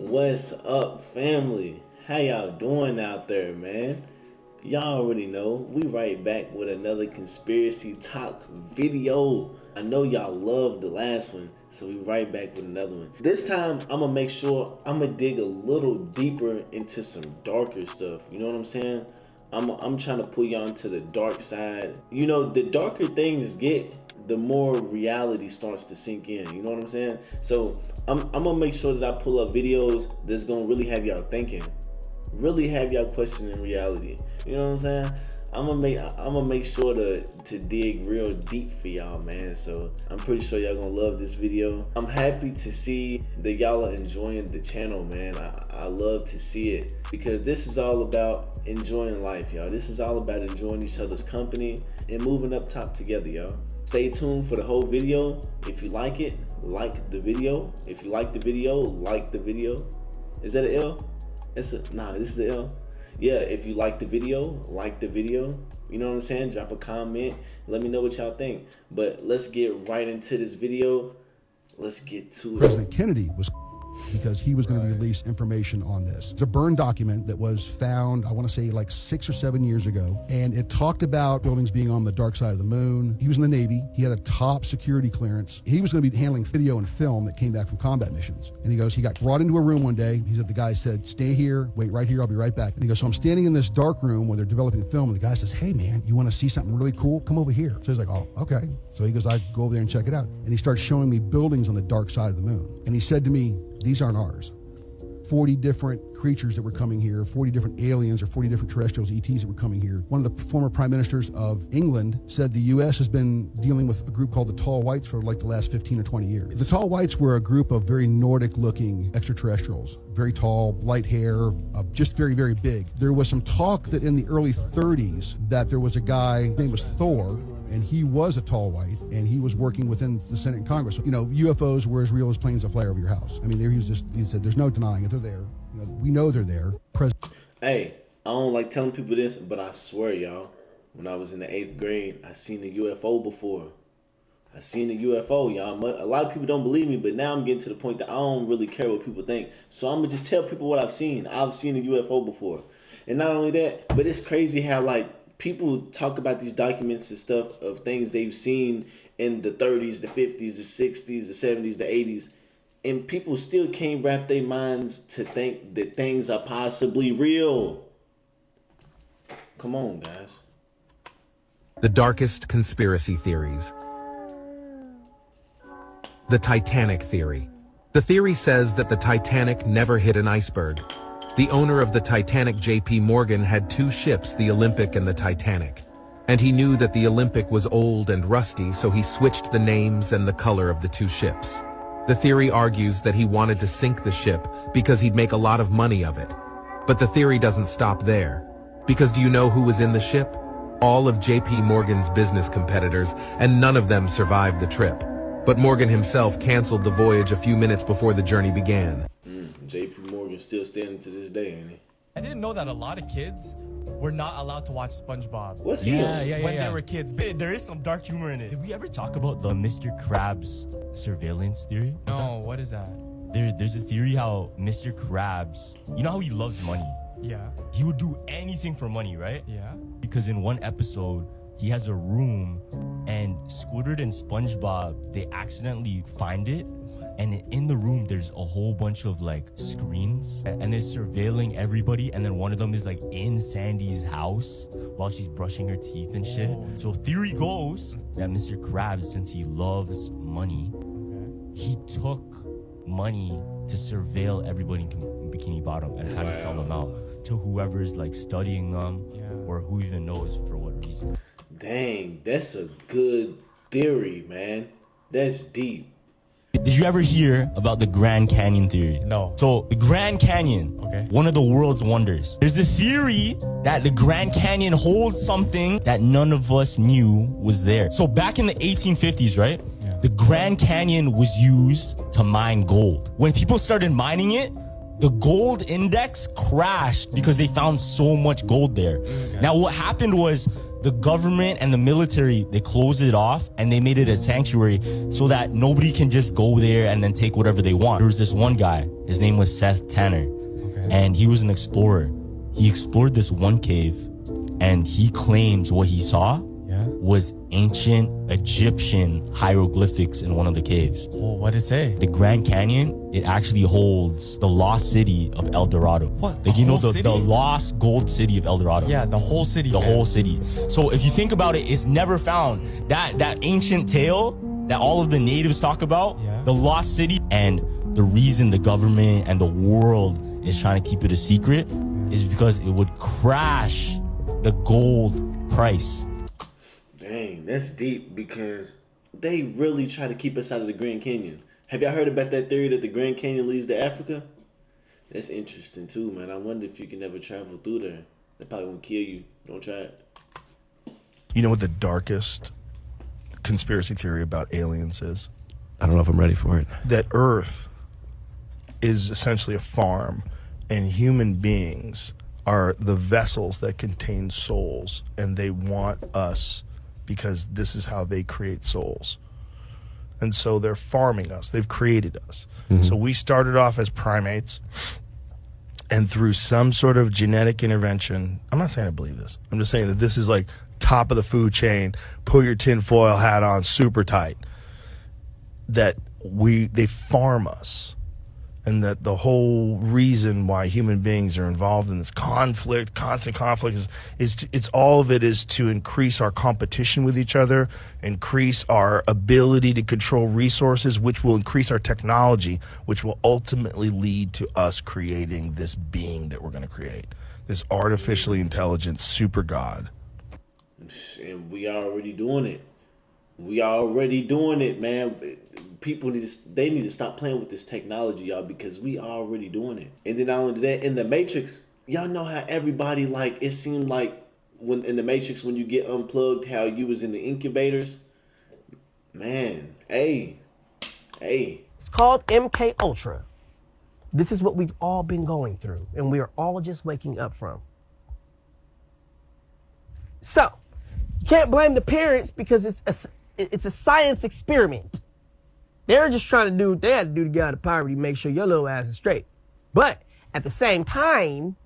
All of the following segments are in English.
What's up, family? How y'all doing out there, man? Y'all already know, we right back with another conspiracy talk video. I know y'all loved the last one, so we right back with another one. This time, I'm gonna make sure I'm gonna dig a little deeper into some darker stuff. You know what I'm saying? I'm trying to pull y'all into the dark side. You know, the darker things get, the more reality starts to sink in. You know what I'm saying? So I'm gonna make sure that I pull up videos that's gonna really have y'all thinking, really have y'all questioning reality. You know what I'm saying? I'm gonna make sure to dig real deep for y'all, man. So I'm pretty sure y'all gonna love this video. I'm happy to see that y'all are enjoying the channel, man. I love to see it, because this is all about enjoying life, y'all. This is all about enjoying each other's company and moving up top together, y'all. Stay tuned for the whole video. If you like it, like the video. If you like the video, like the video. Is that an L? Nah, this is an L. Yeah, if you like the video, like the video. You know what I'm saying? Drop a comment. Let me know what y'all think. But let's get right into this video. Let's get to it. President Kennedy was because he was going to release information on this. It's a burned document that was found, I want to say like 6 or 7 years ago. And it talked about buildings being on the dark side of the moon. He was in the Navy. He had a top security clearance. He was going to be handling video and film that came back from combat missions. And he goes, he got brought into a room one day. He said, the guy said, stay here, wait right here, I'll be right back. And he goes, so I'm standing in this dark room where they're developing the film. And the guy says, hey man, you want to see something really cool? Come over here. So he's like, oh, okay. So he goes, I go over there and check it out. And he starts showing me buildings on the dark side of the moon. And he said to me, these aren't ours. 40 different creatures that were coming here, 40 different aliens or 40 different terrestrials, ETs that were coming here. One of the former prime ministers of England said the US has been dealing with a group called the Tall Whites for like the last 15 or 20 years. The Tall Whites were a group of very Nordic looking extraterrestrials, very tall, light hair, just very, very big. There was some talk that in the early 30s that there was a guy, his name was Thor, and he was a tall white, and he was working within the Senate and Congress. You know, UFOs were as real as planes that fly over your house. I mean, he said, there's no denying it, they're there. You know, we know they're there. Hey, I don't like telling people this, but I swear, y'all, when I was in the 8th grade, I seen a UFO before. I seen a UFO, y'all. A lot of people don't believe me, but now I'm getting to the point that I don't really care what people think. So I'm gonna just tell people what I've seen. I've seen a UFO before. And not only that, but it's crazy how, like, people talk about these documents and stuff of things they've seen in the 30s, the 50s, the 60s, the 70s, the 80s, and people still can't wrap their minds to think that things are possibly real. Come on, guys. The darkest conspiracy theories. The Titanic theory. The theory says that the Titanic never hit an iceberg. The owner of the Titanic, J.P. Morgan, had 2 ships, the Olympic and the Titanic. And he knew that the Olympic was old and rusty, so he switched the names and the color of the 2 ships. The theory argues that he wanted to sink the ship because he'd make a lot of money of it. But the theory doesn't stop there. Because do you know who was in the ship? All of J.P. Morgan's business competitors, and none of them survived the trip. But Morgan himself canceled the voyage a few minutes before the journey began. J.P. Morgan still standing to this day, ain't he? I didn't know that a lot of kids were not allowed to watch SpongeBob. What's he on? When they were kids. But there is some dark humor in it. Did we ever talk about the Mr. Krabs surveillance theory? No, what is that? There's a theory how Mr. Krabs, you know how he loves money? Yeah. He would do anything for money, right? Yeah. Because in one episode, he has a room and Squidward and SpongeBob, they accidentally find it. And in the room, there's a whole bunch of like screens and they're surveilling everybody. And then one of them is like in Sandy's house while she's brushing her teeth and shit. So theory goes that Mr. Krabs, since he loves money, he took money to surveil everybody in Bikini Bottom and how to sell them out to whoever's like studying them or who even knows for what reason. Dang, that's a good theory, man. That's deep. Did you ever hear about the Grand Canyon theory? No. So the Grand Canyon, one of the world's wonders. There's a theory that the Grand Canyon holds something that none of us knew was there. So back in the 1850s, right? Yeah. The Grand Canyon was used to mine gold. When people started mining it, the gold index crashed because they found so much gold there. Now what happened was the government and the military, they closed it off and they made it a sanctuary so that nobody can just go there and then take whatever they want. There was this one guy, His name was Seth Tanner. And he was an explorer. He explored this one cave, and he claims what he saw was ancient Egyptian hieroglyphics in one of the caves. Oh, what did it say? The Grand Canyon, it actually holds the lost city of El Dorado. What? Like, you know, whole the city? lost gold city of El Dorado. Yeah, the whole city. The whole city. So if you think about it, it's never found. That ancient tale that all of the natives talk about, the lost city, and the reason the government and the world is trying to keep it a secret is because it would crash the gold price. Dang, that's deep, because they really try to keep us out of the Grand Canyon. Have y'all heard about that theory that the Grand Canyon leads to Africa? That's interesting too, man. I wonder if you can ever travel through there. They're probably gonna kill you. Don't try it. You know what the darkest conspiracy theory about aliens is? I don't know if I'm ready for it. That Earth is essentially a farm, and human beings are the vessels that contain souls, and they want us because this is how they create souls. And so they're farming us. They've created us. So we started off as primates, and through some sort of genetic intervention, I'm not saying I believe this. I'm just saying that this is like top of the food chain, put your tinfoil hat on super tight, that they farm us. And that the whole reason why human beings are involved in this conflict, constant conflict, it's all of it is to increase our competition with each other, increase our ability to control resources, which will increase our technology, which will ultimately lead to us creating this being that we're going to create, this artificially intelligent super god. And we already doing it. We already doing it, man. People need to stop playing with this technology, y'all, because we already doing it. And then not only that, in the Matrix, y'all know how everybody, like, it seemed like when in the Matrix, when you get unplugged, how you was in the incubators. Man, hey. It's called MK Ultra. This is what we've all been going through, and we are all just waking up from. So, you can't blame the parents because it's a science experiment. They're just trying to do what they had to do to get out of poverty, make sure your little ass is straight. But at the same time,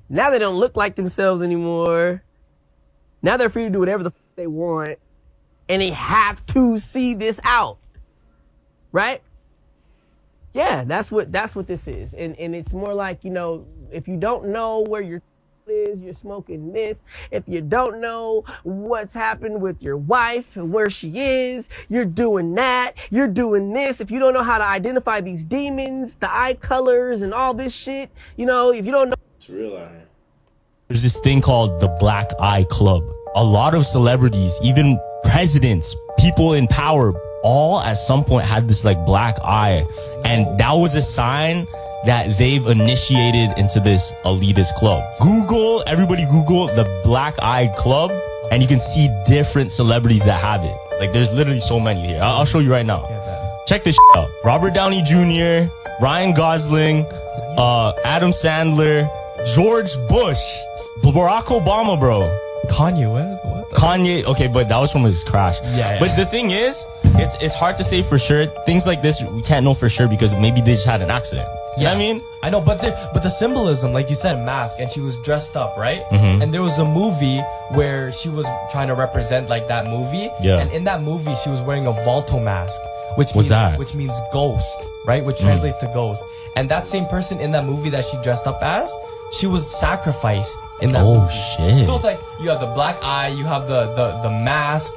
now they don't look like themselves anymore. Now they're free to do whatever the fuck they want, and they have to see this out, right? Yeah, that's what this is, and it's more like, you know, if you don't know where your is, you're smoking this. If you don't know what's happened with your wife and where she is, you're doing that. You're doing this. If you don't know how to identify these demons, the eye colors and all this shit, you know, if you don't know. It's real out here. There's this thing called the Black Eye Club. A lot of celebrities, even presidents, people in power, all at some point had this like black eye. And that was a sign that they've initiated into this elitist club. Everybody Google the Black Eye Club, and you can see different celebrities that have it. Like, there's literally so many here. I'll show you right now. Check this out. Robert Downey Jr., Ryan Gosling, Adam Sandler, George Bush, Barack Obama, bro. Kanye West? What? Kanye, okay, but that was from his crash. Yeah. But the thing is, it's hard to say for sure. Things like this, we can't know for sure because maybe they just had an accident. You know what I mean? I know, but the symbolism, like you said, mask, and she was dressed up, right? And there was a movie where she was trying to represent like that movie. Yeah. And in that movie, she was wearing a Volto mask, which What's means that? which means ghost, right? Which translates to ghost. And that same person in that movie that she dressed up as, she was sacrificed in that movie. Shit. So it's like you have the black eye, you have the mask.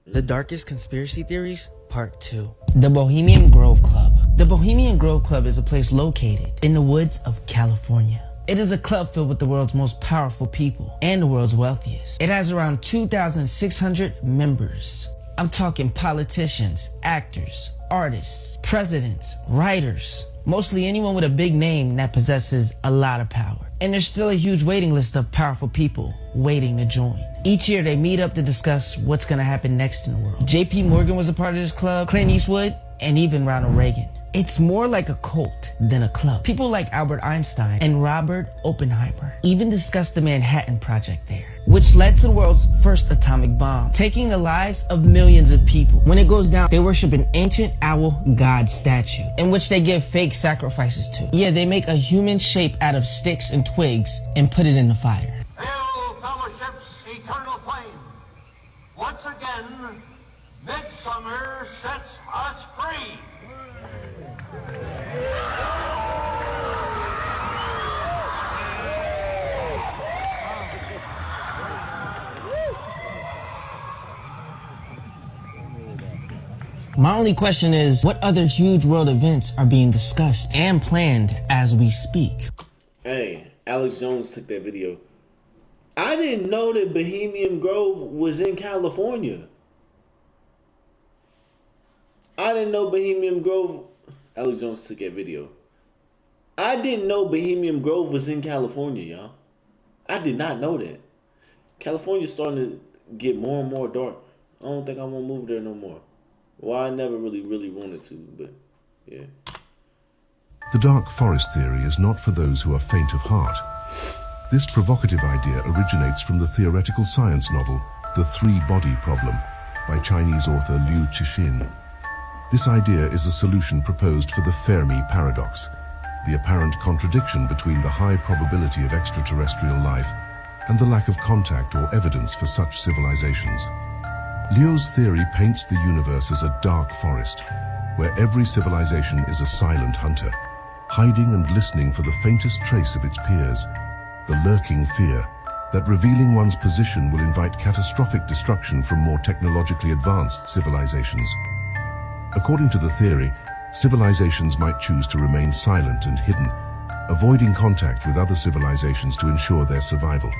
The Darkest Conspiracy Theories, Part 2. The Bohemian Grove Club. The Bohemian Grove Club is a place located in the woods of California. It is a club filled with the world's most powerful people and the world's wealthiest. It has around 2,600 members. I'm talking politicians, actors, artists, presidents, writers, mostly anyone with a big name that possesses a lot of power. And there's still a huge waiting list of powerful people waiting to join. Each year they meet up to discuss what's gonna happen next in the world. JP Morgan was a part of this club, Clint Eastwood, and even Ronald Reagan. It's more like a cult than a club. People like Albert Einstein and Robert Oppenheimer even discussed the Manhattan Project there, which led to the world's first atomic bomb, taking the lives of millions of people. When it goes down, they worship an ancient owl god statue, in which they give fake sacrifices to. Yeah, they make a human shape out of sticks and twigs and put it in the fire. Hail Fellowship's eternal flame! Once again, midsummer sets us free! My only question is, what other huge world events are being discussed and planned as we speak? Hey, Alex Jones took that video. I didn't know that Bohemian Grove was in California. I didn't know Bohemian Grove. Alex Jones took that video. I didn't know Bohemian Grove was in California, y'all. I did not know that. California's starting to get more and more dark. I don't think I'm gonna move there no more. Well, I never really wanted to, but yeah. The dark forest theory is not for those who are faint of heart. This provocative idea originates from the theoretical science novel The Three-Body Problem by Chinese author Liu Cixin. This idea is a solution proposed for the Fermi paradox, the apparent contradiction between the high probability of extraterrestrial life and the lack of contact or evidence for such civilizations. Liu's theory paints the universe as a dark forest, where every civilization is a silent hunter, hiding and listening for the faintest trace of its peers, the lurking fear that revealing one's position will invite catastrophic destruction from more technologically advanced civilizations. According to the theory, civilizations might choose to remain silent and hidden, avoiding contact with other civilizations to ensure their survival.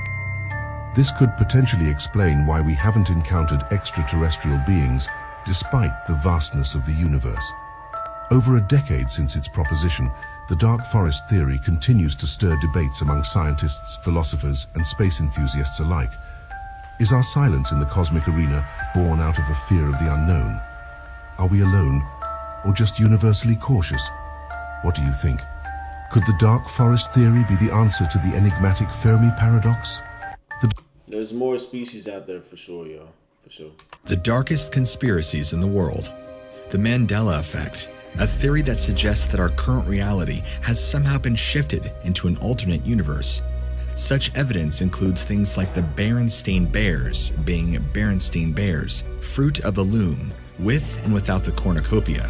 This could potentially explain why we haven't encountered extraterrestrial beings despite the vastness of the universe. Over a decade since its proposition, the dark forest theory continues to stir debates among scientists, philosophers, and space enthusiasts alike. Is our silence in the cosmic arena born out of a fear of the unknown? Are we alone, or just universally cautious? What do you think? Could the dark forest theory be the answer to the enigmatic Fermi paradox? There's more species out there for sure, y'all. For sure. The darkest conspiracies in the world. The Mandela effect, a theory that suggests that our current reality has somehow been shifted into an alternate universe. Such evidence includes things like the Berenstain Bears being Berenstain Bears, fruit of the loom, with and without the cornucopia.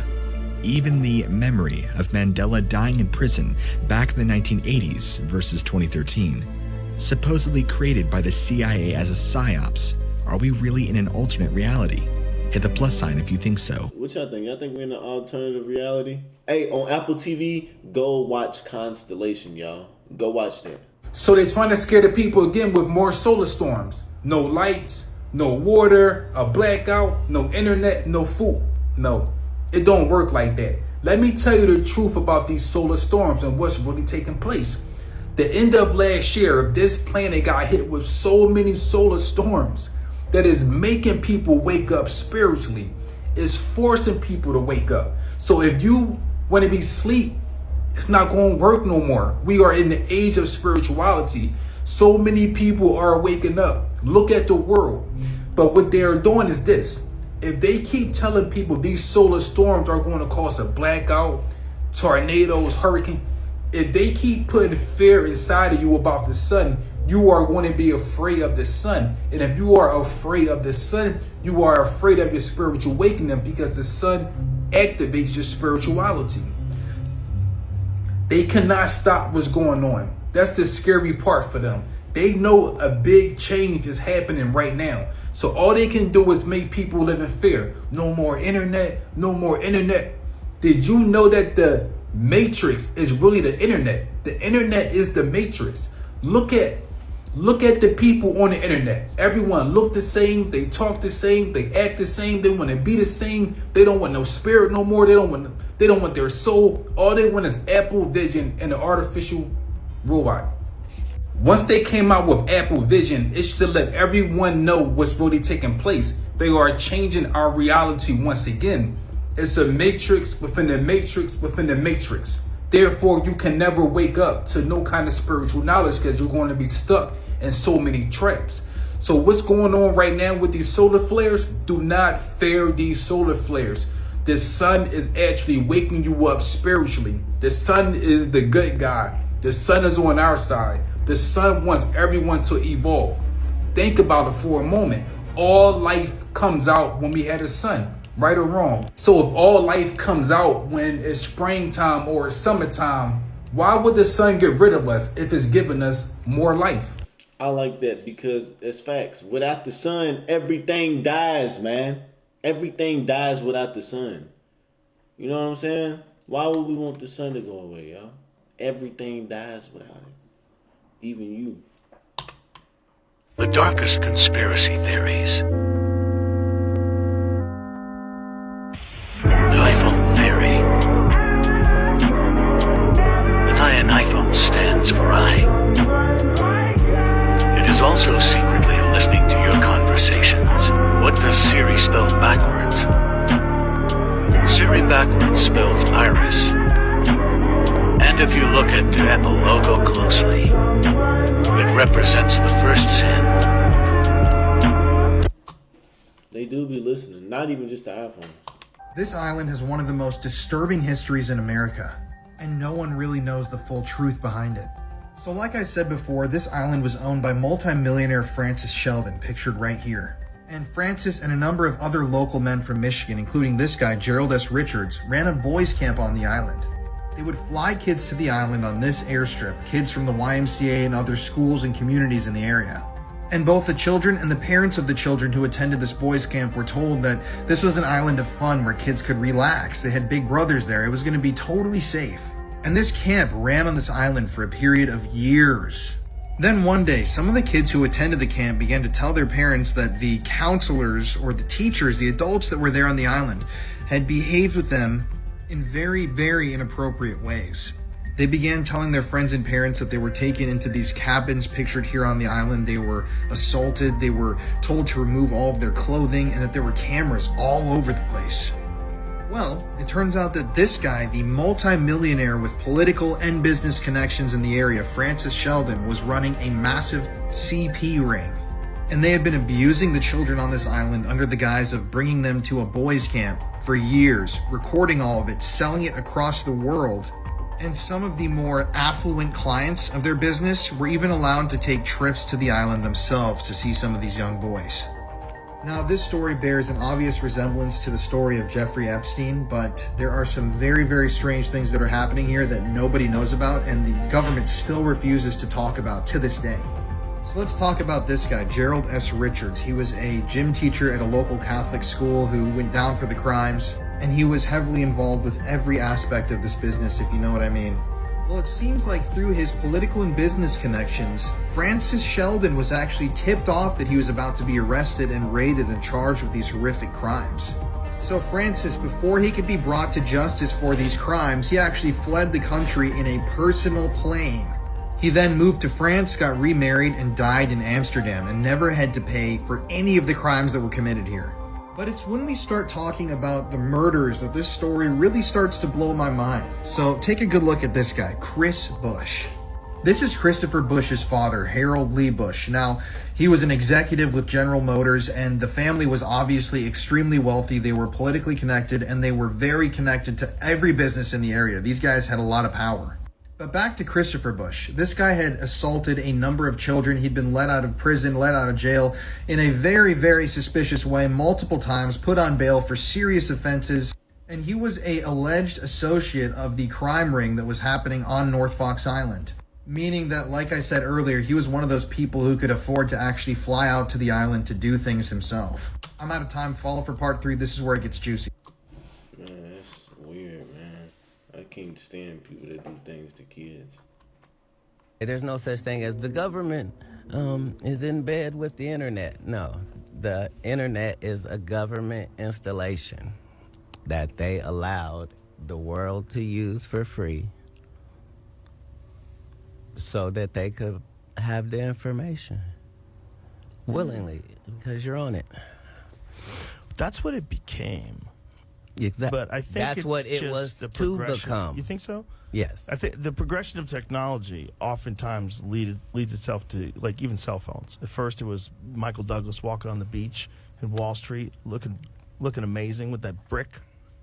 Even the memory of Mandela dying in prison back in the 1980s versus 2013. Supposedly created by the CIA as a psyops. Are we really in an alternate reality? Hit the plus sign if you think so. What y'all think? Y'all think we're in an alternative reality? Hey, on Apple TV, go watch Constellation, y'all. Go watch that. So they're trying to scare the people again with more solar storms. No lights, no water, a blackout, no internet, no food. No, it don't work like that. Let me tell you the truth about these solar storms and what's really taking place. The end of last year, this planet got hit with so many solar storms that is making people wake up spiritually. It's forcing people to wake up. So if you want to be asleep, it's not going to work no more. We are in the age of spirituality. So many people are waking up. Look at the world. But what they're doing is this. If they keep telling people these solar storms are going to cause a blackout, tornadoes, hurricane, if they keep putting fear inside of you about the sun, you are going to be afraid of the sun. And if you are afraid of the sun, you are afraid of your spiritual awakening, because the sun activates your spirituality. They cannot stop what's going on. That's the scary part for them. They know a big change is happening right now. So all they can do is make people live in fear. No more internet, no more internet. Did you know that the Matrix is really the internet? The internet is the Matrix. Look at the people on the internet. Everyone look the same, they talk the same, they act the same, they want to be the same. They don't want no spirit no more. They don't want their soul. All they want is Apple Vision and an artificial robot. Once they came out with Apple Vision, it should let everyone know what's really taking place. They are changing our reality once again. It's a matrix within a matrix within a matrix. Therefore, you can never wake up to no kind of spiritual knowledge because you're going to be stuck in so many traps. So what's going on right now with these solar flares? Do not fear these solar flares. The sun is actually waking you up spiritually. The sun is the good guy. The sun is on our side. The sun wants everyone to evolve. Think about it for a moment. All life comes out when we had a sun. Right or wrong? So if all life comes out when it's springtime or summertime, why would the sun get rid of us if it's giving us more life? I like that because it's facts. Without the sun, everything dies, man. Everything dies without the sun. You know what I'm saying? Why would we want the sun to go away, y'all? Everything dies without it. Even you. The darkest conspiracy theories. The iPhone theory. An iPhone stands for I. It is also secretly listening to your conversations. What does Siri spell backwards? Siri backwards spells iris. And if you look at the Apple logo closely, it represents the first sin. They do be listening, not even just the iPhone. This island has one of the most disturbing histories in America, and no one really knows the full truth behind it. So like I said before, this island was owned by multi-millionaire Francis Sheldon, pictured right here. And Francis and a number of other local men from Michigan, including this guy, Gerald S. Richards, ran a boys' camp on the island. They would fly kids to the island on this airstrip, kids from the YMCA and other schools and communities in the area. And both the children and the parents of the children who attended this boys' camp were told that this was an island of fun where kids could relax. They had big brothers there. It was going to be totally safe. And this camp ran on this island for a period of years. Then one day, some of the kids who attended the camp began to tell their parents that the counselors or the teachers, the adults that were there on the island, had behaved with them in very, very inappropriate ways. They began telling their friends and parents that they were taken into these cabins pictured here on the island. They were assaulted. They were told to remove all of their clothing and that there were cameras all over the place. Well, it turns out that this guy, the multi-millionaire with political and business connections in the area, Francis Sheldon, was running a massive CP ring. And they had been abusing the children on this island under the guise of bringing them to a boys' camp for years, recording all of it, selling it across the world. And some of the more affluent clients of their business were even allowed to take trips to the island themselves to see some of these young boys. Now, this story bears an obvious resemblance to the story of Jeffrey Epstein, but there are some very, very strange things that are happening here that nobody knows about and the government still refuses to talk about to this day. So let's talk about this guy, Gerald S. Richards. He was a gym teacher at a local Catholic school who went down for the crimes, and he was heavily involved with every aspect of this business, if you know what I mean. Well, it seems like through his political and business connections, Francis Sheldon was actually tipped off that he was about to be arrested and raided and charged with these horrific crimes. So Francis, before he could be brought to justice for these crimes, he actually fled the country in a personal plane. He then moved to France, got remarried, and died in Amsterdam, and never had to pay for any of the crimes that were committed here. But it's when we start talking about the murders that this story really starts to blow my mind. So take a good look at this guy, Chris Bush. This is Christopher Bush's father, Harold Lee Bush. Now, he was an executive with General Motors, and the family was obviously extremely wealthy. They were politically connected, and they were very connected to every business in the area. These guys had a lot of power. But back to Christopher Bush. This guy had assaulted a number of children. He'd been let out of prison, let out of jail in a very, very suspicious way multiple times, put on bail for serious offenses. And he was an alleged associate of the crime ring that was happening on North Fox Island. Meaning that, like I said earlier, he was one of those people who could afford to actually fly out to the island to do things himself. I'm out of time. Follow for part 3. This is where it gets juicy. Man, that's weird, man. I can't stand people that do things to kids. There's no such thing as the government is in bed with the internet. No, the internet is a government installation that they allowed the world to use for free so that they could have the information willingly because you're on it. That's what it became. Exactly. But I think that's it's what it just was the to progression. become. You think so? Yes. I think the progression of technology oftentimes leads itself to, like, even cell phones. At first, it was Michael Douglas walking on the beach in Wall Street, looking amazing with that brick,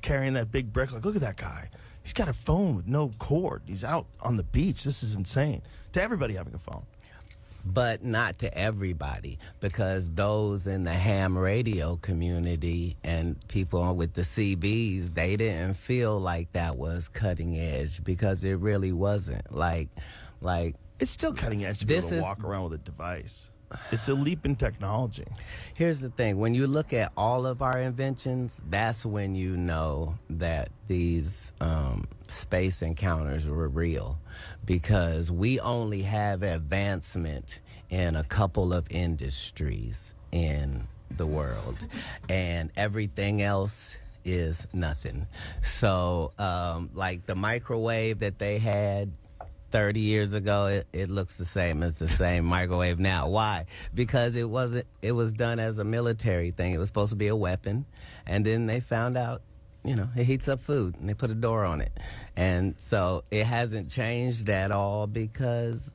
carrying that big brick. Like, look at that guy. He's got a phone with no cord. He's out on the beach. This is insane. To everybody having a phone. But not to everybody, because those in the ham radio community and people with the CBs, they didn't feel like that was cutting edge, because it really wasn't. Like it's still cutting edge to be able to walk around with a device. It's a leap in technology. Here's the thing. When you look at all of our inventions, that's when you know that these space encounters were real, because we only have advancement in a couple of industries in the world, and everything else is nothing. So like the microwave that they had 30 years ago, it looks the same as the same microwave now. Why? Because it was done as a military thing. It was supposed to be a weapon, and then they found out, you know, it heats up food, and they put a door on it. And so it hasn't changed at all, because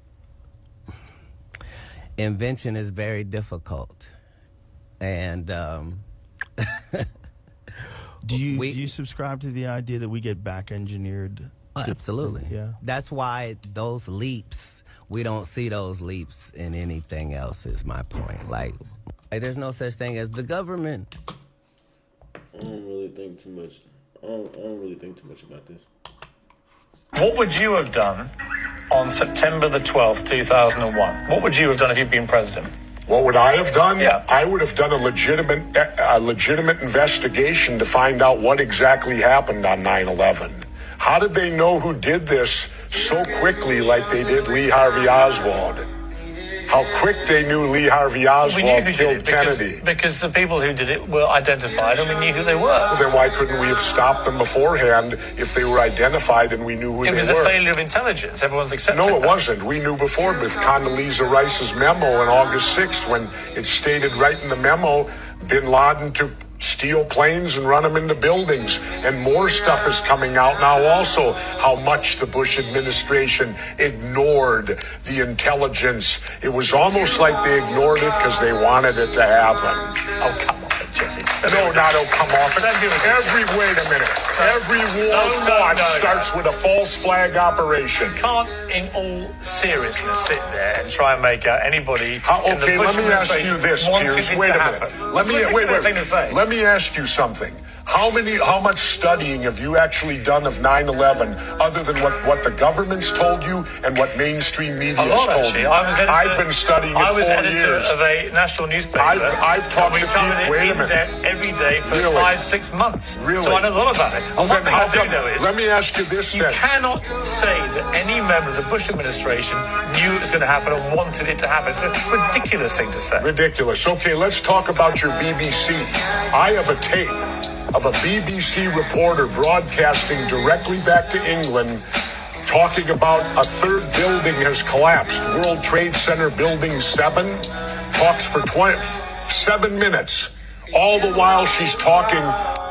invention is very difficult. And do you subscribe to the idea that we get back engineered? Absolutely. Yeah. That's why those leaps, we don't see those leaps in anything else, is my point. Like there's no such thing as the government. I don't really think too much. I don't really think too much about this. What would you have done on September the 12th, 2001? What would you have done if you'd been president? What would I have done? Yeah. I would have done a legitimate investigation to find out what exactly happened on 9/11. How did they know who did this so quickly, like they did Lee Harvey Oswald? How quick they knew Lee Harvey Oswald killed Kennedy. Because the people who did it were identified, and we knew who they were. Well, then why couldn't we have stopped them beforehand if they were identified and we knew who they were? It was a failure of intelligence. Everyone's accepted No, it that. wasn't. We knew before with Condoleezza Rice's memo on August 6th, when it stated right in the memo, bin Laden took steal planes and run them into buildings. And more stuff is coming out now also, how much the Bush administration ignored the intelligence. It was almost like they ignored it because they wanted it to happen. Oh, come off it, Jesse. No, not oh, come off it. Wait a minute. Every war fought starts with a false flag operation. You can't, in all seriousness, sit there and try and make out anybody in the Okay, Bush let me ask you administration this, wanted Piers. it Wait to a minute. happen. Let Wait. me ask you something. How much studying have you actually done of 9/11 other than what the government's told you and what mainstream media has told you? I've been studying it 4 years. I was editor of a national newspaper. I've talked to people. Wait a minute. Every day for Really? 5-6 months. Really? So I know a lot about it. Well, One then thing how I do come- know is, let me ask you this you then. cannot say that any member of the Bush administration knew it was going to happen and wanted it to happen. It's a ridiculous thing to say. Ridiculous. Okay, let's talk about your BBC. I have a tape of a BBC reporter broadcasting directly back to England, talking about a third building has collapsed. World Trade Center Building 7 talks for 7 minutes. All the while she's talking,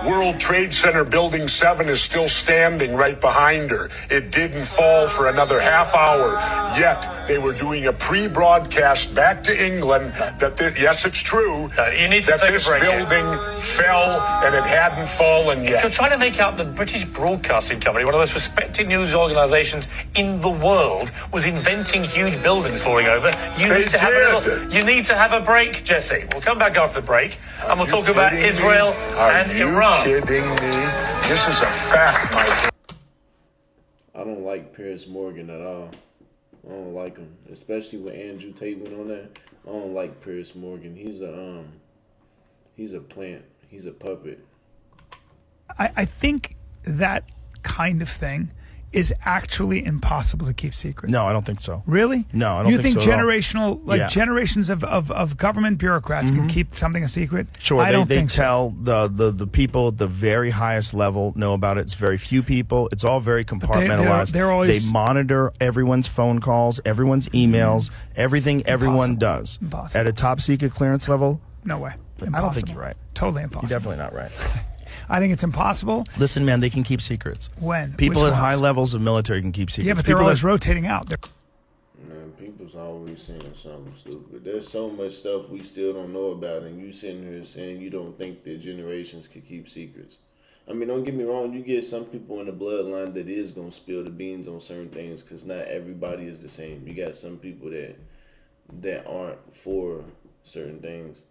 World Trade Center Building 7 is still standing right behind her. It didn't fall for another half hour. Yet they were doing a pre-broadcast back to England that, yes, it's true, you need to that take a this break here. building fell and it hadn't fallen If yet. you're trying to make out the British Broadcasting Company, one of the most respected news organisations in the world, was inventing huge buildings falling over, you need to have a break, Jesse. We'll come back after the break, and we'll talk about Israel and Iran. Are you kidding me? This is a fact, my friend. I don't like Piers Morgan at all. I don't like him, especially with Andrew Tate went on there. I don't like Piers Morgan. He's a plant. He's a puppet. I think that kind of thing is actually impossible to keep secret. No, I don't think so. Really? No, I don't you think so at all. generational, like Yeah. generations of government bureaucrats can keep something a secret? Sure, I don't they think so. tell the people at the very highest level know about it. It's very few people. It's all very compartmentalized. they're always- they monitor everyone's phone calls, everyone's emails, everything everyone does. Impossible. At a top secret clearance level. No way. Impossible. I don't think you're right. Totally impossible. You're definitely not right. I think it's impossible. Listen, man, they can keep secrets. When? People Which at high ones? levels of military can keep secrets. Yeah, but they're People always that- rotating out. Man, people's always saying something stupid. There's so much stuff we still don't know about, and you sitting here saying you don't think that generations can keep secrets. I mean, don't get me wrong. You get some people in the bloodline that is gonna spill the beans on certain things, because not everybody is the same. You got some people that aren't for certain things.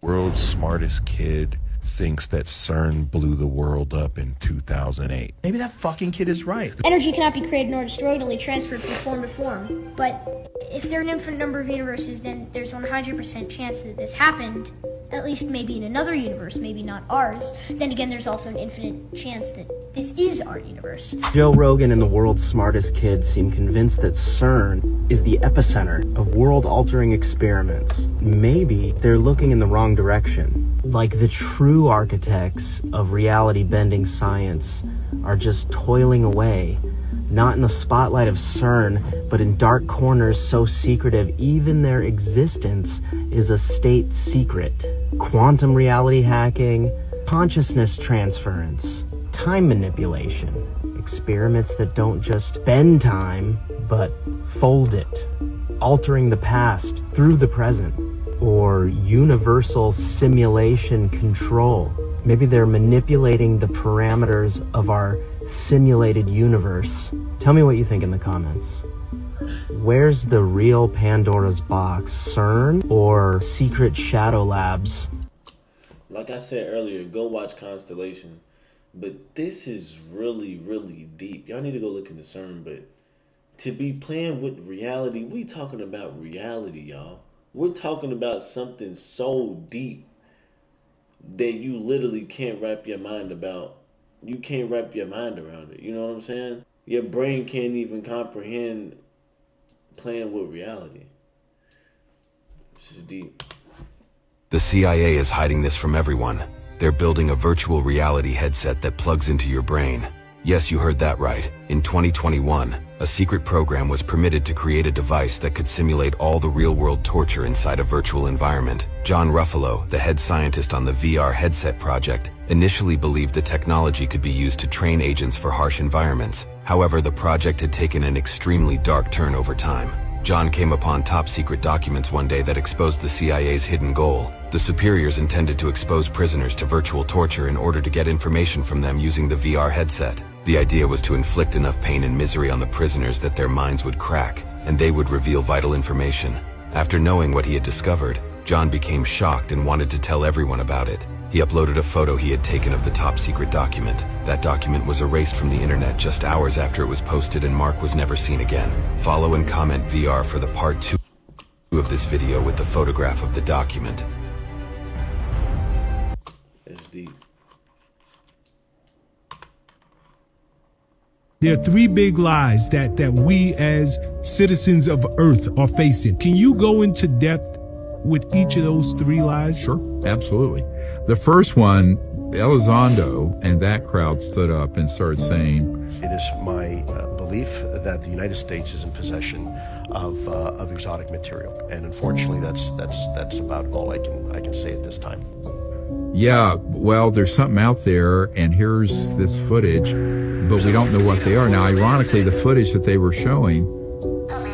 World's smartest kid thinks that CERN blew the world up in 2008. Maybe that fucking kid is right. Energy cannot be created nor destroyed, only transferred from form to form. But if there are an infinite number of universes, then there's 100% chance that this happened, at least maybe in another universe, maybe not ours. Then again, there's also an infinite chance that this is our universe. Joe Rogan and the world's smartest kids seem convinced that CERN is the epicenter of world-altering experiments. Maybe they're looking in the wrong direction. Like the true architects of reality-bending science are just toiling away, not in the spotlight of CERN, but in dark corners so secretive even their existence is a state secret. Quantum reality hacking, consciousness transference, time manipulation, experiments that don't just bend time, but fold it, altering the past through the present, or universal simulation control. Maybe they're manipulating the parameters of our simulated universe. Tell me what you think in the comments. Where's the real Pandora's box, CERN or secret shadow labs? Like I said earlier, go watch Constellation. But this is really, really deep. Y'all need to go look into CERN, but to be playing with reality, we talking about reality, y'all. We're talking about something so deep that you literally can't wrap your mind about. You can't wrap your mind around it. You know what I'm saying? Your brain can't even comprehend playing with reality. This is deep. The CIA is hiding this from everyone. They're building a virtual reality headset that plugs into your brain. Yes, you heard that right. In 2021, a secret program was permitted to create a device that could simulate all the real-world torture inside a virtual environment. John Ruffalo, the head scientist on the VR headset project, initially believed the technology could be used to train agents for harsh environments. However, the project had taken an extremely dark turn over time. John came upon top-secret documents one day that exposed the CIA's hidden goal. The superiors intended to expose prisoners to virtual torture in order to get information from them using the VR headset. The idea was to inflict enough pain and misery on the prisoners that their minds would crack, and they would reveal vital information. After knowing what he had discovered, John became shocked and wanted to tell everyone about it. He uploaded a photo he had taken of the top-secret document. That document was erased from the internet just hours after it was posted, and Mark was never seen again. Follow and comment VR for the part 2 of this video with the photograph of the document. It's deep. There are three big lies that we as citizens of Earth are facing. Can you go into depth with each of those three lies? Sure, absolutely. The first one, Elizondo and that crowd stood up and started saying, "It is my belief that the United States is in possession of exotic material, and unfortunately, that's about all I can say at this time." yeah, well, there's something out there, and here's this footage, but we don't know what they are. Now, ironically, the footage that they were showing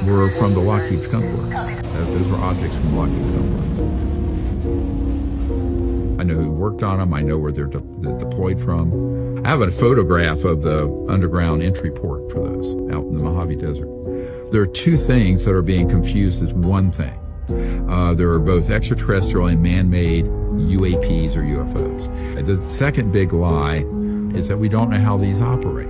were from the Lockheed Skunk Works. Those were objects from Lockheed Skunk Works. I know who worked on them. I know where they're deployed from. I have a photograph of the underground entry port for those out in the Mojave Desert. There are two things that are being confused as one thing. There are both extraterrestrial and man-made UAPs or UFOs. The second big lie is that we don't know how these operate.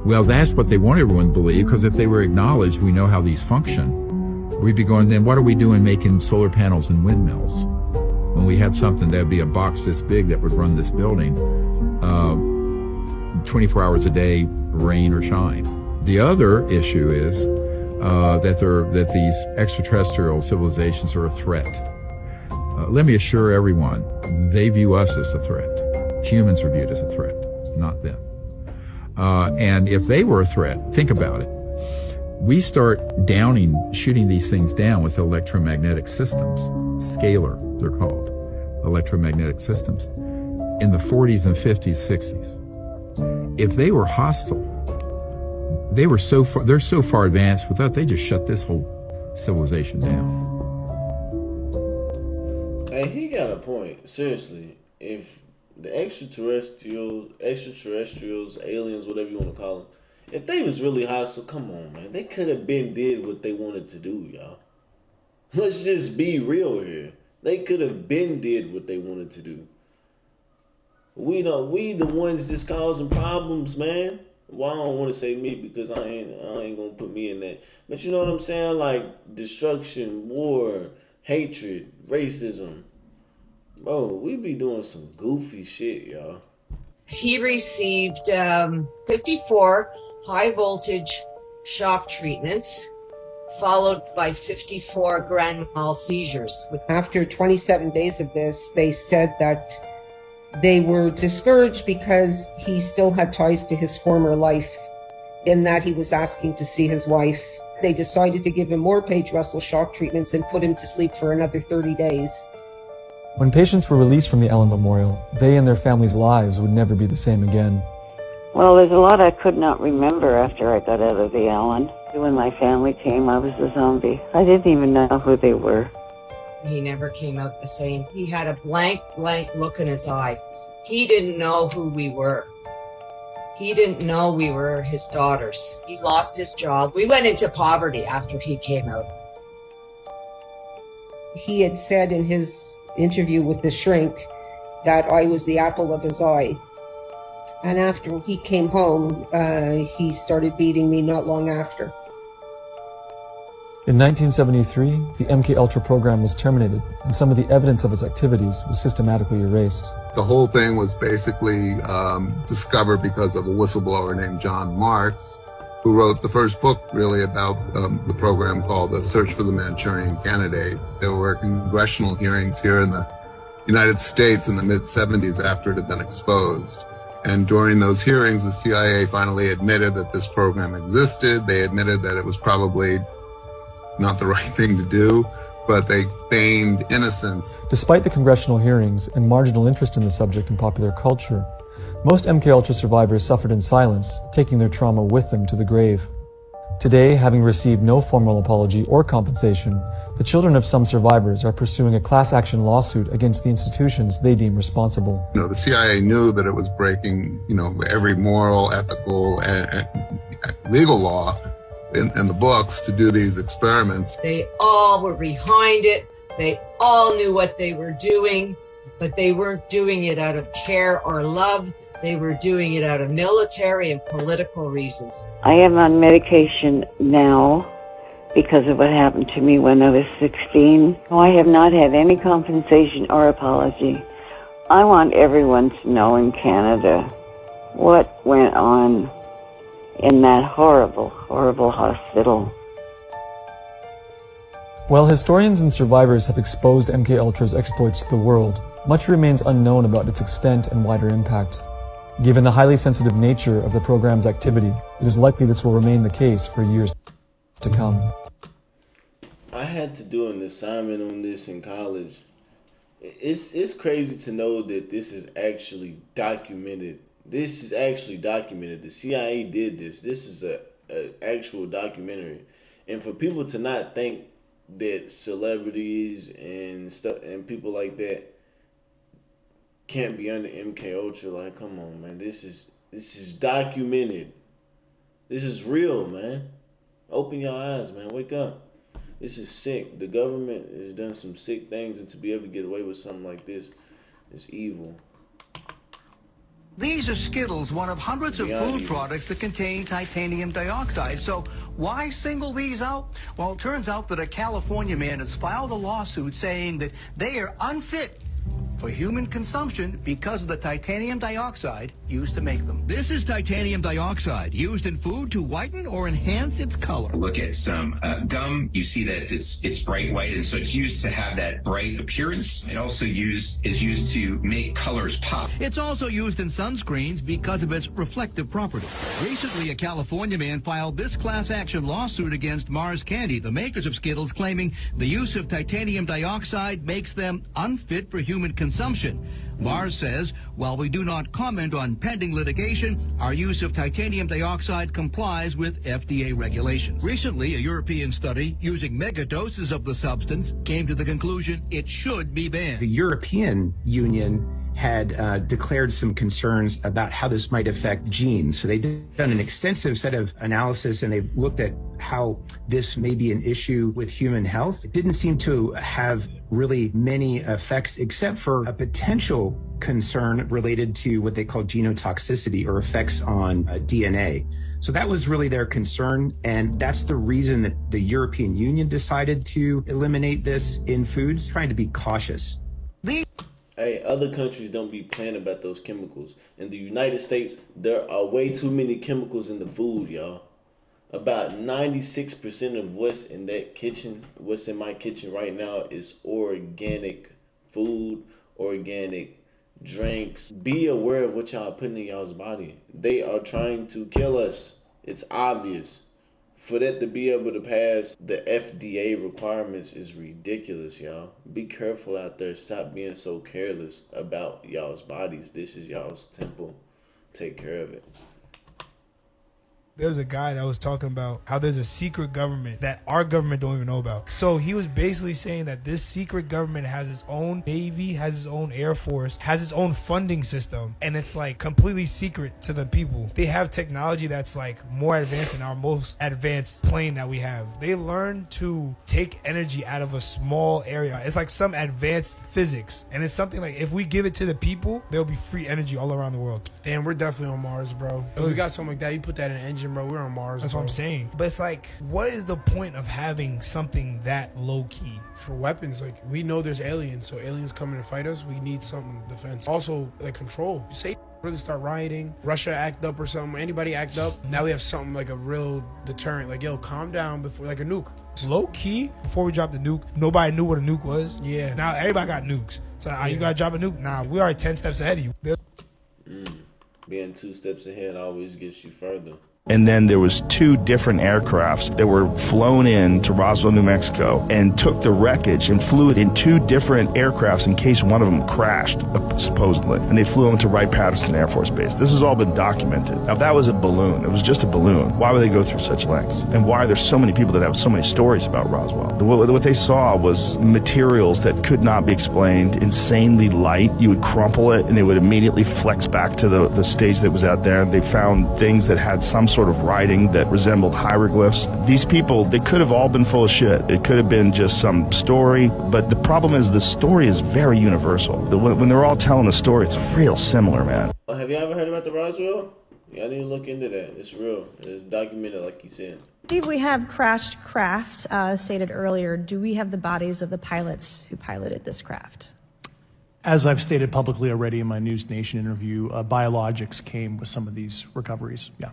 Well, that's what they want everyone to believe, because if they were acknowledged, we know how these function, we'd be going, then what are we doing making solar panels and windmills? When we have something that would be a box this big that would run this building 24 hours a day, rain or shine. The other issue is that these extraterrestrial civilizations are a threat. Let me assure everyone, they view us as a threat. Humans are viewed as a threat, not them. And if they were a threat, think about it. We start shooting these things down with electromagnetic systems. Scalar, they're called, electromagnetic systems. in the 40s and 50s, 60s. If they were hostile, they're so far advanced with that, they just shut this whole civilization down. Hey, he got a point. Seriously, if the extraterrestrials, aliens, whatever you want to call them, if they was really hostile, come on, man. They could have been did what they wanted to do, y'all. Let's just be real here. They could have been did what they wanted to do. We the ones that's causing problems, man. Well, I don't want to say me because I ain't gonna put me in that. But you know what I'm saying? Like destruction, war, hatred, racism. Bro, we be doing some goofy shit, y'all. He received 54 high voltage shock treatments, followed by 54 grand mal seizures. After 27 days of this, they said that they were discouraged because he still had ties to his former life, in that he was asking to see his wife. They decided to give him more Page Russell shock treatments and put him to sleep for another 30 days. When patients were released from the Allen Memorial, they and their families' lives would never be the same again. Well, there's a lot I could not remember after I got out of the Allen. When my family came, I was a zombie. I didn't even know who they were. He never came out the same. He had a blank look in his eye. He didn't know who we were. He didn't know we were his daughters. He lost his job. We went into poverty after he came out. He had said in his interview with the shrink that I was the apple of his eye. And after he came home, he started beating me not long after. In 1973, the MKUltra program was terminated, and some of the evidence of its activities was systematically erased. The whole thing was basically discovered because of a whistleblower named John Marks, who wrote the first book really about the program called The Search for the Manchurian Candidate. There were congressional hearings here in the United States in the mid-70s after it had been exposed. And during those hearings, the CIA finally admitted that this program existed. They admitted that it was probably not the right thing to do, but they feigned innocence. Despite the congressional hearings and marginal interest in the subject in popular culture, most MKUltra survivors suffered in silence, taking their trauma with them to the grave. Today, having received no formal apology or compensation, the children of some survivors are pursuing a class action lawsuit against the institutions they deem responsible. The CIA knew that it was breaking, every moral, ethical, and legal law in the books to do these experiments. They all were behind it. They all knew what they were doing, but they weren't doing it out of care or love. They were doing it out of military and political reasons. I am on medication now because of what happened to me when I was 16. I have not had any compensation or apology. I want everyone to know in Canada what went on in that horrible, horrible hospital. While historians and survivors have exposed MKUltra's exploits to the world, much remains unknown about its extent and wider impact. Given the highly sensitive nature of the program's activity, it is likely this will remain the case for years to come. I had to do an assignment on this in college. It's crazy to know that this is actually documented. This is actually documented. The CIA did this. This is a actual documentary. And for people to not think that celebrities and stuff and people like that can't be under MKUltra, like, come on, man. This is documented. This is real, man. Open your eyes, man. Wake up. This is sick. The government has done some sick things, and to be able to get away with something like this is evil. These are Skittles, one of hundreds of food products that contain titanium dioxide. So why single these out? Well, it turns out that a California man has filed a lawsuit saying that they are unfit for human consumption because of the titanium dioxide used to make them. This is titanium dioxide used in food to whiten or enhance its color. Look at some gum. You see that it's bright white, and so it's used to have that bright appearance. It also is used to make colors pop. It's also used in sunscreens because of its reflective property. Recently, a California man filed this class action lawsuit against Mars Candy, the makers of Skittles, claiming the use of titanium dioxide makes them unfit for human consumption consumption. Mars says, while we do not comment on pending litigation, our use of titanium dioxide complies with FDA regulations. Recently, a European study using megadoses of the substance came to the conclusion it should be banned. The European Union had declared some concerns about how this might affect genes. So they've done an extensive set of analysis, and they've looked at how this may be an issue with human health. It didn't seem to have really many effects, except for a potential concern related to what they call genotoxicity, or effects on DNA. So that was really their concern, and that's the reason that the European Union decided to eliminate this in foods, trying to be cautious. Hey, other countries don't be playing about those chemicals. In the United States, there are way too many chemicals in the food, y'all. About 96% of what's in that kitchen, what's in my kitchen right now, is organic food, organic drinks. Be aware of what y'all putting in y'all's body. They are trying to kill us. It's obvious. For that to be able to pass the FDA requirements is ridiculous, y'all. Be careful out there. Stop being so careless about y'all's bodies. This is y'all's temple. Take care of it. There was a guy that was talking about how there's a secret government that our government don't even know about. So he was basically saying that this secret government has its own Navy, has its own Air Force, has its own funding system, and it's like completely secret to the people. They have technology that's like more advanced than our most advanced plane that we have. They learn to take energy out of a small area. It's like some advanced physics, and it's something like if we give it to the people, there'll be free energy all around the world. Damn, we're definitely on Mars, bro. If we got something like that, you put that in an engine, bro, we're on Mars. That's bro. what I'm saying. But it's like, what is the point of having something that low key? For weapons, like, we know there's aliens, so aliens coming to fight us, we need something defense. Also, like, control. You say really start rioting, Russia act up or something, anybody act up, now we have something like a real deterrent. Like, yo, calm down before, like a nuke. Low key, before we dropped the nuke, nobody knew what a nuke was. Yeah. Now everybody got nukes. So you gotta drop a nuke? Nah, we are 10 steps ahead of you. Being 2 steps ahead always gets you further. And then there was 2 different aircrafts that were flown in to Roswell, New Mexico, and took the wreckage and flew it in 2 different aircrafts in case one of them crashed, supposedly. And they flew them to Wright-Patterson Air Force Base. This has all been documented. Now, if that was a balloon, it was just a balloon, why would they go through such lengths? And why are there so many people that have so many stories about Roswell? What they saw was materials that could not be explained, insanely light. You would crumple it, and it would immediately flex back to the stage that was out there. They found things that had some sort of writing that resembled hieroglyphs. These people, they could have all been full of shit. It could have been just some story, but the problem is the story is very universal. When they're all telling the story, it's real similar, man. Have you ever heard about the Roswell? Y'all need to look into that. It's real. It's documented, like you said. Steve, we have crashed craft, stated earlier. Do we have the bodies of the pilots who piloted this craft? As I've stated publicly already in my News Nation interview, biologics came with some of these recoveries, yeah.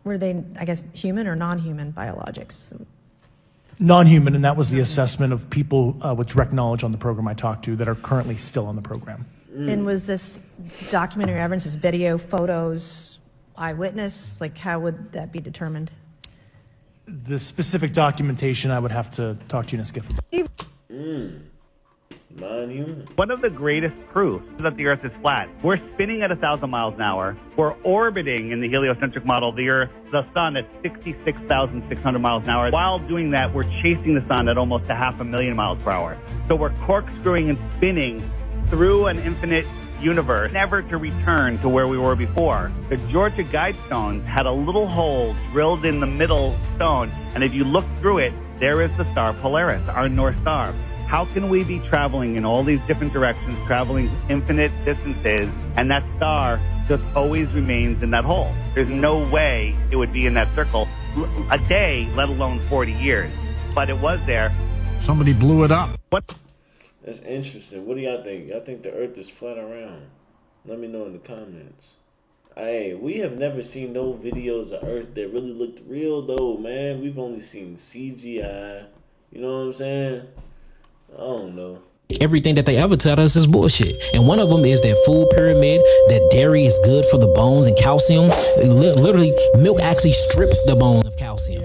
Were they, I guess, human or non-human biologics? Non-human, and that was the assessment of people with direct knowledge on the program I talked to that are currently still on the program. And was this documentary evidence, this video, photos, eyewitness? Like, how would that be determined? The specific documentation I would have to talk to you in a skiff about. Non-human. One of the greatest proofs is that the Earth is flat. We're spinning at 1,000 miles an hour. We're orbiting in the heliocentric model of the Earth, the sun at 66,600 miles an hour. While doing that, we're chasing the sun at almost 500,000 miles per hour. So we're corkscrewing and spinning through an infinite universe, never to return to where we were before. The Georgia Guidestones had a little hole drilled in the middle stone, and if you look through it, there is the star Polaris, our North Star. How can we be traveling in all these different directions, traveling infinite distances, and that star just always remains in that hole? There's no way it would be in that circle a day, let alone 40 years. But it was there. Somebody blew it up. What? That's interesting. What do y'all think? Y'all think the Earth is flat around? Let me know in the comments. Hey, we have never seen no videos of Earth that really looked real, though, man. We've only seen CGI. You know what I'm saying? I don't know. Everything that they ever tell us is bullshit. And one of them is that food pyramid, that dairy is good for the bones and calcium. Literally, milk actually strips the bone of calcium.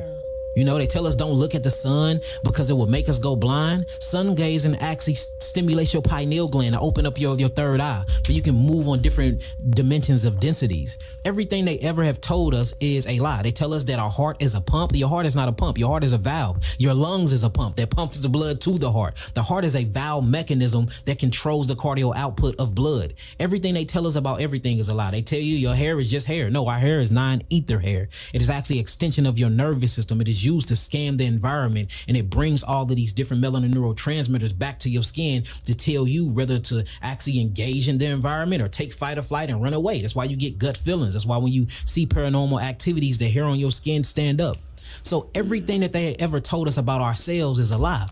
You know, they tell us don't look at the sun because it will make us go blind. Sun gazing actually stimulates your pineal gland to open up your third eye so you can move on different dimensions of densities. Everything they ever have told us is a lie. They tell us that our heart is a pump. Your heart is not a pump. Your heart is a valve. Your lungs is a pump that pumps the blood to the heart. The heart is a valve mechanism that controls the cardio output of blood. Everything they tell us about everything is a lie. They tell you your hair is just hair. No, our hair is non-ether hair. It is actually an extension of your nervous system. It is used to scan the environment, and it brings all of these different melanin neurotransmitters back to your skin to tell you whether to actually engage in the environment or take fight or flight and run away. That's why you get gut feelings. That's why when you see paranormal activities, the hair on your skin stand up. So everything that they ever told us about ourselves is a lie.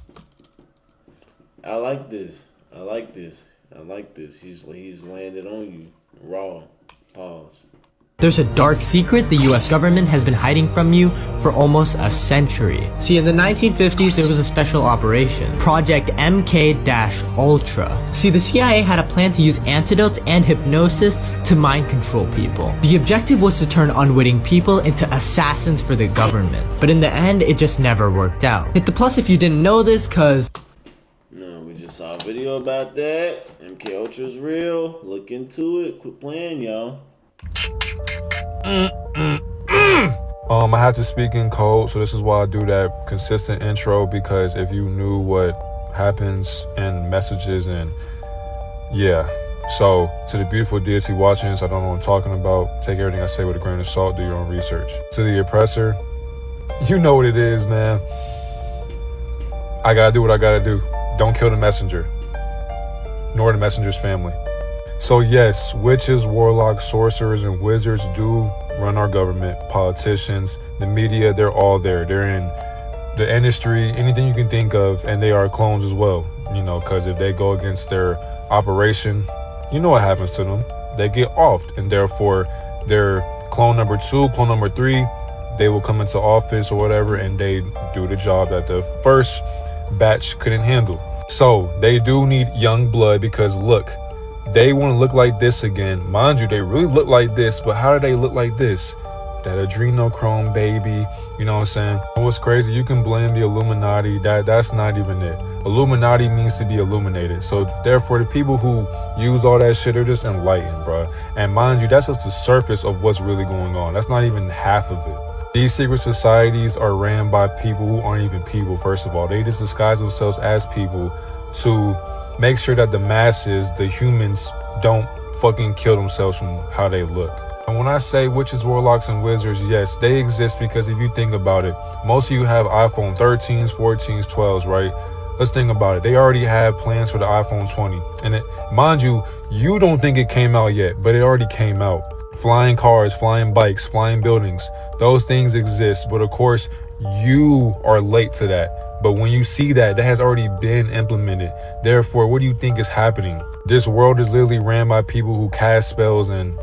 I like this. I like this. I like this. He's landed on you raw. Pause. There's a dark secret the US government has been hiding from you for almost a century. See, in the 1950s, there was a special operation, Project MK-Ultra. See, the CIA had a plan to use antidotes and hypnosis to mind control people. The objective was to turn unwitting people into assassins for the government. But in the end, it just never worked out. Hit the plus if you didn't know this, cause... No, we just saw a video about that. MK Ultra's real. Look into it. Quit playing, y'all. I have to speak in code, so this is why I do that consistent intro, because if you knew what happens in messages and yeah. So to the beautiful deity watching this, I don't know what I'm talking about. Take everything I say with a grain of salt, do your own research. To the oppressor, you know what it is, man. I gotta do what I gotta do. Don't kill the messenger, nor the messenger's family. So yes, witches, warlocks, sorcerers, and wizards do run our government. Politicians, the media, they're all there. They're in the industry, anything you can think of, and they are clones as well. You know, because if they go against their operation, you know what happens to them. They get offed, and therefore their clone number 2, clone number 3, they will come into office or whatever, and they do the job that the first batch couldn't handle. So they do need young blood, because look, they want to look like this again. Mind you, they really look like this, but how do they look like this? That adrenochrome baby, you know what I'm saying? And what's crazy, you can blame the Illuminati, that's not even it. Illuminati means to be illuminated. So therefore, the people who use all that shit are just enlightened, bro. And mind you, that's just the surface of what's really going on. That's not even half of it. These secret societies are ran by people who aren't even people, first of all. They just disguise themselves as people to make sure that the masses, the humans, don't fucking kill themselves from how they look. And when I say witches, warlocks, and wizards, yes, they exist, because if you think about it, most of you have iPhone 13s, 14s, 12s, right? Let's think about it. They already have plans for the iPhone 20. And mind you, you don't think it came out yet, but it already came out. Flying cars, flying bikes, flying buildings, those things exist. But of course, you are late to that. But when you see that has already been implemented. Therefore, what do you think is happening? This world is literally ran by people who cast spells, and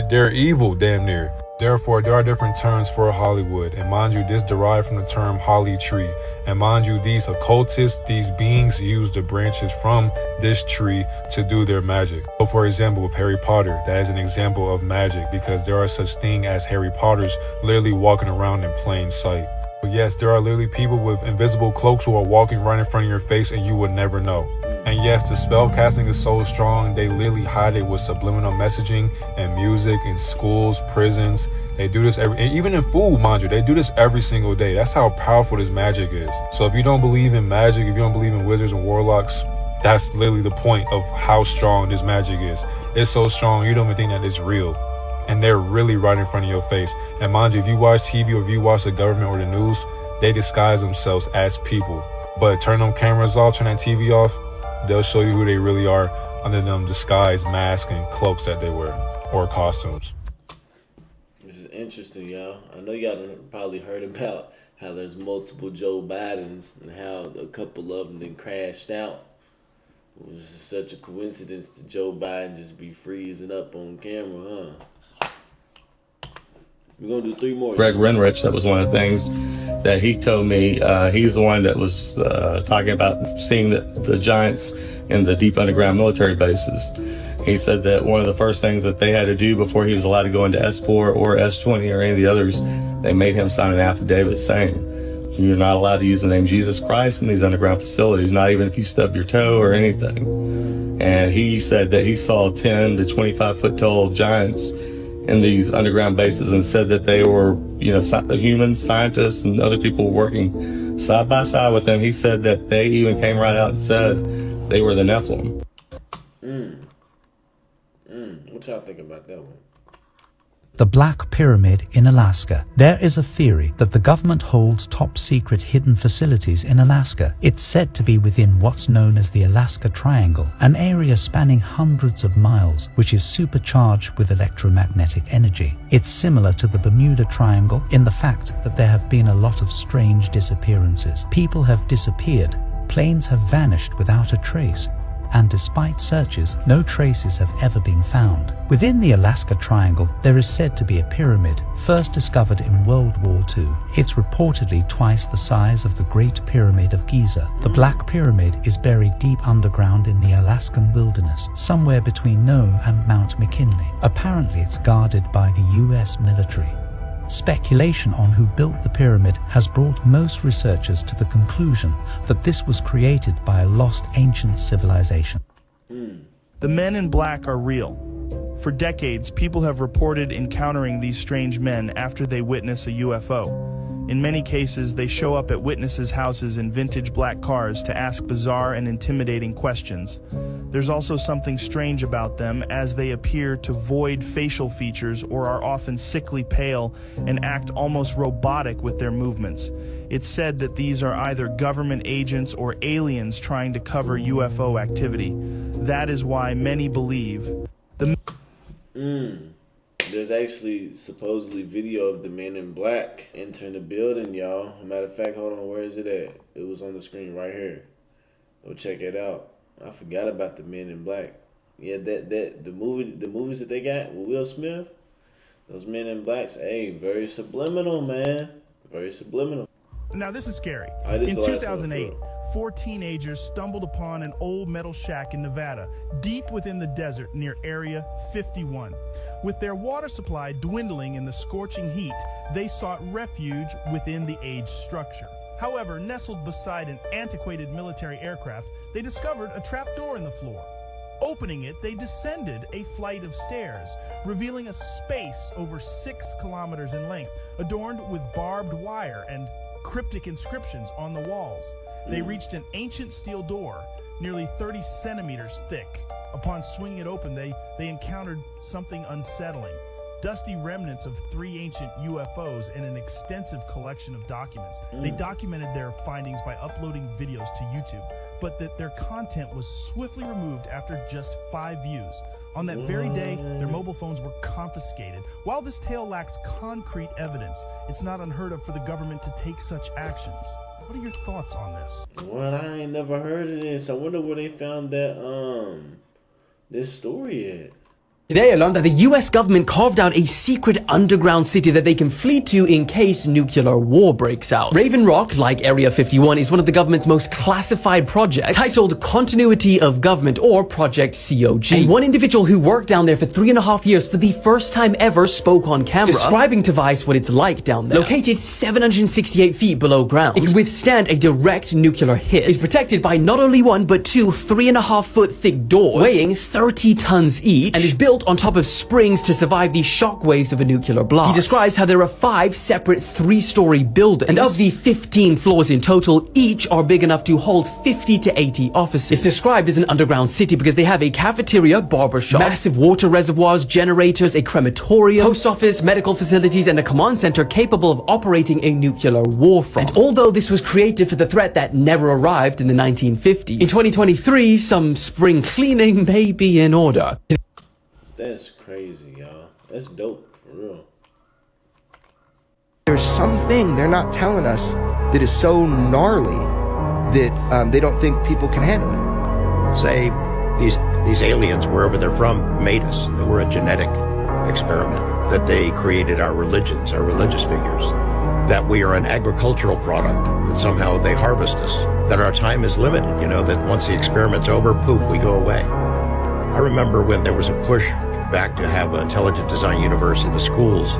they're evil, damn near. Therefore, there are different terms for Hollywood. And mind you, this derived from the term holly tree. And mind you, these occultists, these beings use the branches from this tree to do their magic. So for example, with Harry Potter, that is an example of magic, because there are such thing as Harry Potters literally walking around in plain sight. But yes, there are literally people with invisible cloaks who are walking right in front of your face and you would never know. And yes, the spell casting is so strong, they literally hide it with subliminal messaging and music in schools, prisons. They do this even in food, mind you, they do this every single day. That's how powerful this magic is. So if you don't believe in magic, if you don't believe in wizards and warlocks, that's literally the point of how strong this magic is. It's so strong, you don't even think that it's real. And they're really right in front of your face. And mind you, if you watch TV or if you watch the government or the news, they disguise themselves as people. But turn them cameras off, turn that TV off, they'll show you who they really are under them disguised masks and cloaks that they wear, or costumes. This is interesting, y'all. I know y'all probably heard about how there's multiple Joe Bidens and how a couple of them then crashed out. It was such a coincidence to Joe Biden just be freezing up on camera, huh? We're going to do 3 more. Greg Renrich, that was one of the things that he told me. He's the one that was talking about seeing the giants in the deep underground military bases. He said that one of the first things that they had to do before he was allowed to go into S4 or S20 or any of the others, they made him sign an affidavit saying You're not allowed to use the name Jesus Christ in these underground facilities, not even if you stub your toe or anything. And he said that he saw 10 to 25 foot tall giants in these underground bases and said that they were, you know, human scientists and other people working side by side with him. He said that they even came right out and said they were the Nephilim. What y'all think about that one? The Black Pyramid in Alaska. There is a theory that the government holds top secret hidden facilities in Alaska. It's said to be within what's known as the Alaska Triangle, an area spanning hundreds of miles, which is supercharged with electromagnetic energy. It's similar to the Bermuda Triangle in the fact that there have been a lot of strange disappearances. People have disappeared, planes have vanished without a trace, and despite searches, no traces have ever been found. Within the Alaska Triangle, there is said to be a pyramid, first discovered in World War II. It's reportedly twice the size of the Great Pyramid of Giza. The Black Pyramid is buried deep underground in the Alaskan wilderness, somewhere between Nome and Mount McKinley. Apparently, it's guarded by the US military. Speculation on who built the pyramid has brought most researchers to the conclusion that this was created by a lost ancient civilization. The men in black are real. For decades, people have reported encountering these strange men after they witness a UFO. In many cases, they show up at witnesses' houses in vintage black cars to ask bizarre and intimidating questions. There's also something strange about them, as they appear to void facial features or are often sickly pale and act almost robotic with their movements. It's said that these are either government agents or aliens trying to cover UFO activity. That is why many believe the... There's actually supposedly video of the men in black entering the building, y'all. Matter of fact, hold on, where is it at? It was on the screen right here. Go check it out. I forgot about the men in black. Yeah, the movies that they got with Will Smith, those men in blacks, hey, very subliminal, man. Very subliminal. Now this is scary. This In the last 2008, one, 4 teenagers stumbled upon an old metal shack in Nevada, deep within the desert near Area 51. With their water supply dwindling in the scorching heat, they sought refuge within the aged structure. However, nestled beside an antiquated military aircraft, they discovered a trapdoor in the floor. Opening it, they descended a flight of stairs, revealing a space over 6 kilometers in length, adorned with barbed wire and cryptic inscriptions on the walls. They reached an ancient steel door, nearly 30 centimeters thick. Upon swinging it open, they encountered something unsettling. Dusty remnants of 3 ancient UFOs and an extensive collection of documents. They documented their findings by uploading videos to YouTube, but that their content was swiftly removed after just 5 views. On that very day, their mobile phones were confiscated. While this tale lacks concrete evidence, it's not unheard of for the government to take such actions. What are your thoughts on this? What? I ain't never heard of this. I wonder where they found that this story at. Today I learned that the US government carved out a secret underground city that they can flee to in case nuclear war breaks out. Raven Rock, like Area 51, is one of the government's most classified projects, titled Continuity of Government, or Project COG. And one individual who worked down there for 3.5 years for the first time ever spoke on camera, describing to Vice what it's like down there. Located 768 feet below ground, it can withstand a direct nuclear hit. It's protected by not only 1 but 2 3.5-foot thick doors, weighing 30 tons each, and is built on top of springs to survive the shockwaves of a nuclear blast. He describes how there are 5 separate 3-story buildings, and of the 15 floors in total, each are big enough to hold 50 to 80 offices. It's described as an underground city because they have a cafeteria, barbershop, massive water reservoirs, generators, a crematorium, post office, medical facilities, and a command center capable of operating a nuclear war front. And although this was created for the threat that never arrived in the 1950s, in 2023, some spring cleaning may be in order. That's crazy, y'all. That's dope, for real. There's something they're not telling us that is so gnarly that they don't think people can handle it. Say these aliens, wherever they're from, made us. That we're a genetic experiment. That they created our religions, our religious figures. That we are an agricultural product. That somehow they harvest us. That our time is limited. You know, that once the experiment's over, poof, we go away. I remember when there was a push back to have an intelligent design universe in the schools,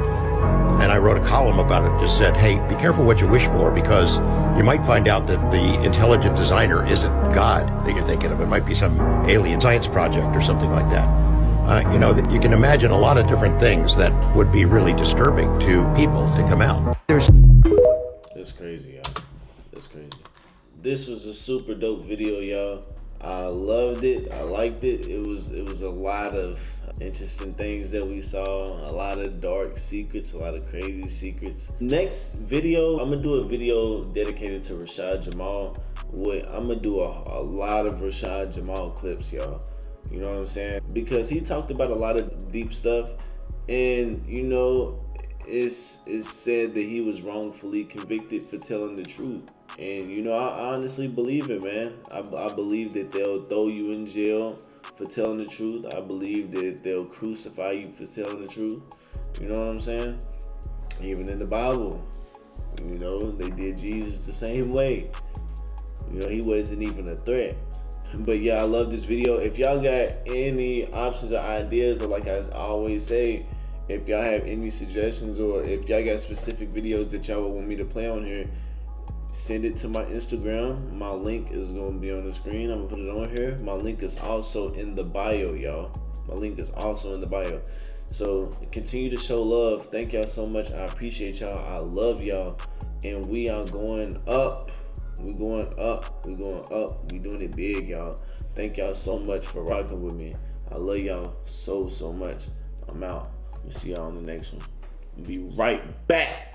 And I wrote a column about it, just said, hey, be careful what you wish for, because you might find out that the intelligent designer isn't God that you're thinking of. It might be some alien science project or something like that. You know, that you can imagine a lot of different things that would be really disturbing to people to come out. That's crazy, y'all. That's crazy. This was a super dope video, y'all. I loved it. I liked it. It was a lot of interesting things that we saw, a lot of dark secrets, a lot of crazy secrets. Next video, I'm gonna do a video dedicated to Rashad Jamal. I'm gonna do a lot of Rashad Jamal clips, y'all. You know what I'm saying? Because he talked about a lot of deep stuff, and you know, it's said that he was wrongfully convicted for telling the truth. And you know, I honestly believe it, man. I believe that they'll throw you in jail for telling the truth. I believe that they'll crucify you for telling the truth. You know what I'm saying? Even in the Bible, you know, they did Jesus the same way. You know, he wasn't even a threat. But yeah, I love this video. If y'all got any options or ideas, or like I always say, if y'all have any suggestions, or if y'all got specific videos that y'all would want me to play on here, send it to my Instagram. My link is going to be on the screen. I'm going to put it on here. My link is also in the bio, y'all. My link is also in the bio. So continue to show love. Thank y'all so much. I appreciate y'all. I love y'all. And we are going up. We going up. We going up. We doing it big, y'all. Thank y'all so much for rocking with me. I love y'all so much. I'm out. We'll see y'all on the next one. We'll be right back.